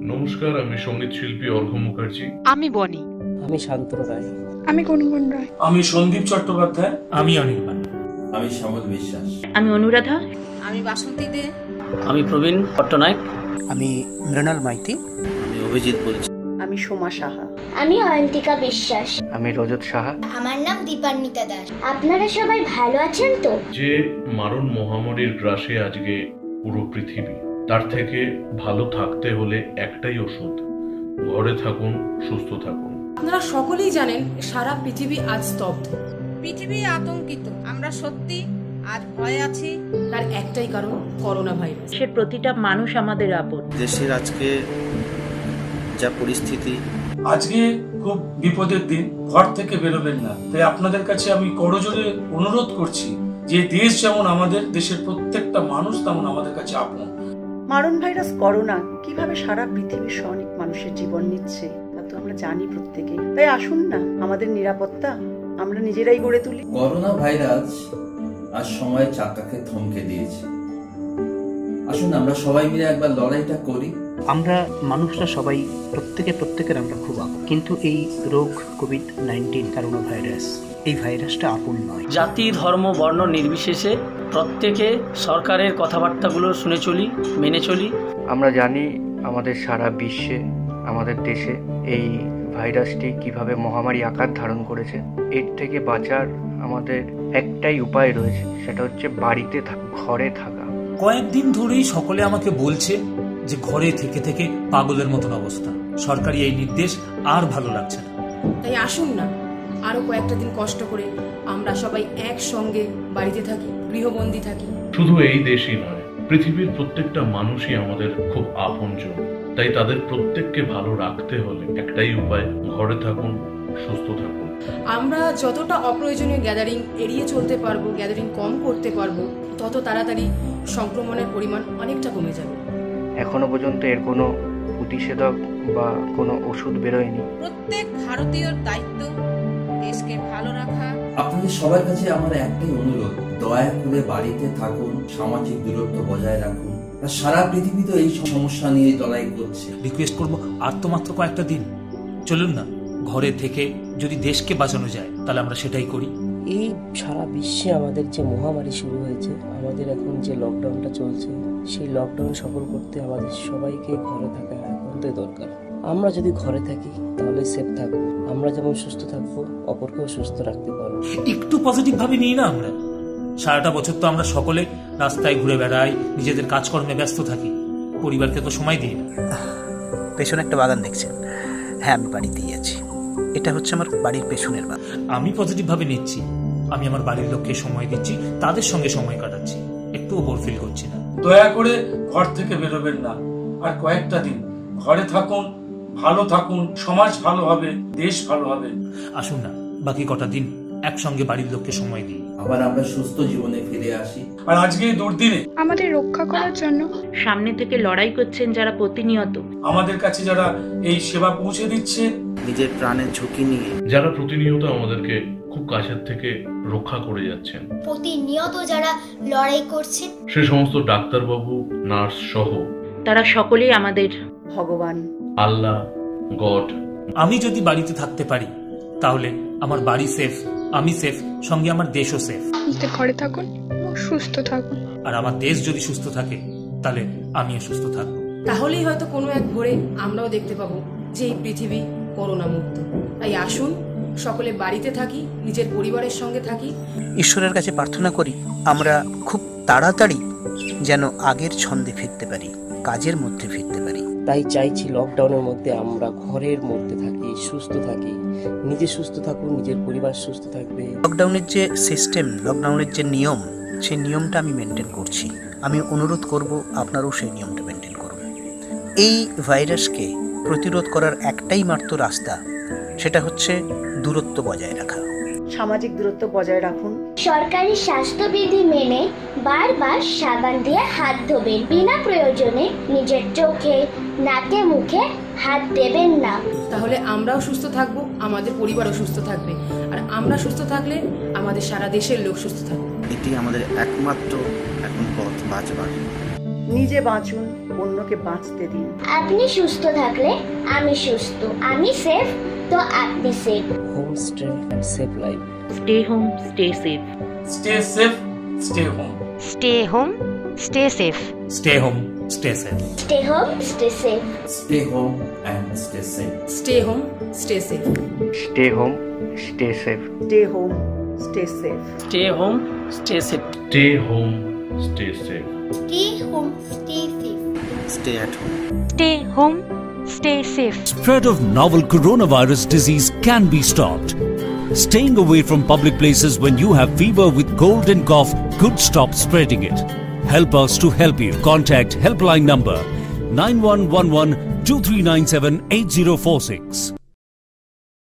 নমস্কার, আমি সঙ্গীত শিল্পী অর্ঘ্য মুখার্জি। আমি বনি। আমি শান্তনু রায়। আমি গুনগুন রায়। আমি সন্দীপ চট্টোপাধ্যায়। আমি অনির্বাণ। আমি শ্যামল বিশ্বাস। আমি অনুরাধা। আমি বাসন্তী দে। আমি প্রবীণ পট্টনায়ক। আমি মৃণাল মাইতি। আমি অভিজিৎ বলছি। আমি সোমা সাহা। আমি অয়ন্তিকা বিশ্বাস। আমি রজত সাহা। আমার নাম দীপান্বিতা দাস। আপনারা সবাই ভালো আছেন তো? যে মারণ মহামারীর গ্রাসে আজকে পুরো পৃথিবী, তার থেকে ভালো থাকতে হলে একটাই ওষুধ, ঘরে থাকুন, সুস্থ থাকুন। আপনারা সকলেই জানেন সারা পৃথিবী আজ স্তব্ধ, পৃথিবী আতঙ্কিত। আমরা সত্যি আজ ভয়ে আছি। তার একটাই কারণ, করোনা ভাইরাস। সে প্রতিটা মানুষ আমাদের আপন। দেশের আজকে যা পরিস্থিতি, আজকে খুব বিপদের দিন, ঘর থেকে বেরোবেন না। তাই আপনাদের কাছে আমি করজোড়ে অনুরোধ করছি যে দেশ যেমন আমাদের, দেশের প্রত্যেকটা মানুষ তেমন আমাদের কাছে আপন। মারণ ভাইরাস করোনা কিভাবে সারা পৃথিবীর অনেক মানুষের জীবন নিচ্ছে তা তো আমরা জানি প্রত্যেকেই। তাই আসুন না, আমাদের নিরাপত্তা আমরা নিজেরাই গড়ে তুলি। করোনা ভাইরাস আজ সময় চাকাকে থমকে দিয়েছে। আসুন আমরা সবাই মিলে একবার লড়াইটা করি। আমরা মানুষরা সবাই প্রত্যেকের আমরা খুব আপন, কিন্তু এই রোগ কোভিড-19 করোনা ভাইরাস, এই ভাইরাসটা আপন নয়। জাতি, ধর্ম, বর্ণ নির্বিশেষে প্রত্যেকে সরকারের কথাবার্তাগুলো শুনে চলি, মেনে চলি। আমরা জানি আমাদের সারা বিশ্বে, আমাদের দেশে এই ভাইরাসটি কিভাবে মহামারী আকার ধারণ করেছে। এর থেকে বাঁচার আমাদের একটাই উপায় রয়েছে, সেটা হচ্ছে বাড়িতে ঘরে থাকা। কয়েকদিন ধরেই সকলে আমাকে বলছে যে ঘরে থেকে থেকে পাগলের মতন অবস্থা। সরকারি এই নির্দেশ আর ভালো লাগছে না। তাই আসুন না, আরো কয়েকটা দিন কষ্ট করে আমরা সবাই একসঙ্গে বাড়িতে থাকি, গৃহবন্দী থাকি। শুধু এই দেশই নয়, পৃথিবীর প্রত্যেকটা মানুষই আমাদের খুব আপনজন। তাই তাদের প্রত্যেককে ভালো রাখতে হলে একটাই উপায়, ঘরে থাকুন, সুস্থ থাকুন। আমরা যতটা অপ্রয়োজনীয় গ্যাদারিং এড়িয়ে চলতে পারবো, গ্যাদারিং কম করতে পারবো, তত তাড়াতাড়ি সংক্রমণের পরিমাণ অনেকটা কমে যাবে। এখনো পর্যন্ত এর কোনো প্রতিষেধক বা কোনো ওষুধ বেরোয়নি। প্রত্যেক ভারতীয়র দায়িত্ব দেশকে ভালো রাখা। আপনাদের সবার কাছে আমার একটাই অনুরোধ, দয়া করে বাড়িতে থাকুন, সামাজিক দূরত্ব বজায় রাখুন। আর সারা পৃথিবী তো এই সমস্যা নিয়ে লড়াই করছে। রিকোয়েস্ট করবো, আর তো মাত্র কয়েকটা দিন, চলুন না ঘরে থেকে যদি দেশকে বাঁচানো যায় তাহলে আমরা সেটাই করি। এই সারা বিশ্বে আমাদের যে মহামারী শুরু হয়েছে, আমাদের এখন যে লকডাউনটা চলছে, সেই লকডাউন সফল করতে আমাদের সবাইকে ঘরে থাকা একান্তই দরকার। আমরা যদি ঘরে থাকি তাহলে সেফ থাকবো। আমরা যেমন সুস্থ থাকবো, অপরকেও সুস্থ রাখতে পারবো। একটু পজিটিভ ভাবে নিই না আমরা। সারাটা বছর তো আমরা সকলে রাস্তায় ঘুরে বেড়াই, নিজেদের কাজকর্মে ব্যস্ত থাকি, পরিবারকে তো সময় দিই না। পেছনে একটা বাগান দেখছেন? হ্যাঁ, আমি বাড়িতেই আছি। এটা হচ্ছে আমার বাড়ির পেছনের বাগান। আমি পজিটিভ ভাবে নিচ্ছি। আমি আমার বাড়ির লোককে সময় দিচ্ছি, তাদের সঙ্গে সময় কাটাচ্ছি, একটুও বোর ফিল করছি না। দয়া করে ঘর থেকে বেরোবেন না। আর কয়েকটা দিন ঘরে থাকুন, ভালো থাকুন, সমাজ ভালো হবে, দেশ ভালো হবে। আসুন না বাকি কটা দিন একসঙ্গে বাড়ির লোককে সময় দিই, আবার আমরা সুস্থ জীবনে ফিরে আসি। আর আজকে এই দুর্দিনে আমাদের রক্ষা করার জন্য সামনে থেকে লড়াই করছেন যারা প্রতিনিয়ত, আমাদের কাছে যারা এই সেবা পৌঁছে দিচ্ছে, নিজের প্রাণের ঝুঁকি নিয়ে যারা প্রতিনিয়ত আমাদেরকে খুব কাছের থেকে রক্ষা করে যাচ্ছেন, প্রতিনিয়ত যারা লড়াই করছে, সে সমস্ত ডাক্তারবাবু, নার্স সহ, তারা সকলেই আমাদের ভগবান, আল্লাহ, গড। আমি যদি বাড়িতে থাকতে পারি তাহলে আমার বাড়ি সেফ, আমি সেফ, সঙ্গে আমার দেশও সেফ। ঘরে থাকুন, সুস্থ থাকুন। আর আমার দেশ যদি সুস্থ থাকে তাহলে আমিও সুস্থ থাকবো। তাহলেই হয়তো কোনো এক ভোরে আমরাও দেখতে পাবো যে এই পৃথিবী করোনা মুক্ত। তাই আসুন সকলে বাড়িতে থাকি, নিজের পরিবারের সঙ্গে থাকি। ঈশ্বরের কাছে প্রার্থনা করি আমরা খুব তাড়াতাড়ি যেন আগের ছন্দে ফিরতে পারি, কাজের মধ্যে ফিরতে পারি। তাই চাইছি লকডাউনের মধ্যে আমরা ঘরের মধ্যে থাকি, সুস্থ থাকি, নিজে সুস্থ থাকুন, নিজের পরিবার সুস্থ থাকবে। লকডাউনের যে সিস্টেম, লকডাউনের যে নিয়ম, সেই নিয়মটা আমি মেনটেন করছি। আমি অনুরোধ করব আপনারাও সেই নিয়মটা মেনটেন করুন। এই ভাইরাসকে প্রতিরোধ করার একটাই মাত্র রাস্তা, সেটা হচ্ছে দূরত্ব বজায় রাখা। সামাজিক দূরত্ব বজায় রাখুন। সরকারি স্বাস্থ্যবিধি মেনে বারবার সাবান দিয়ে হাত ধোবেন। বিনা প্রয়োজনে নিজের চোখে, নাকে, মুখে হাত দেবেন না। তাহলে আমরাও সুস্থ থাকবো, আমাদের পরিবারও সুস্থ থাকবে। আর আমরা সুস্থ থাকলে আমাদের সারা দেশের লোক সুস্থ থাকবে। এটি আমাদের একমাত্র এখন পথ বাঁচবার। নিজে বাঁচুন, অন্যকে বাঁচতে দিন। আপনি সুস্থ থাকলে আমি সুস্থ, আমি সেফ তো আপনি safe. Home stay and save life. Stay home, stay safe. Stay safe, stay home. Stay home, stay safe. Stay home, stay safe. Stay home, stay safe. Stay home and stay safe. Stay home, stay safe. Stay home, stay safe. Stay home, stay safe. Stay home, stay safe. Stay home, stay safe. Stay home, stay safe. Stay at home. Stay home, stay safe. Spread of novel coronavirus disease can be stopped. Staying away from public places when you have fever with cold and cough could stop spreading it. Help us to help you. Contact helpline number 9111 2397 8046.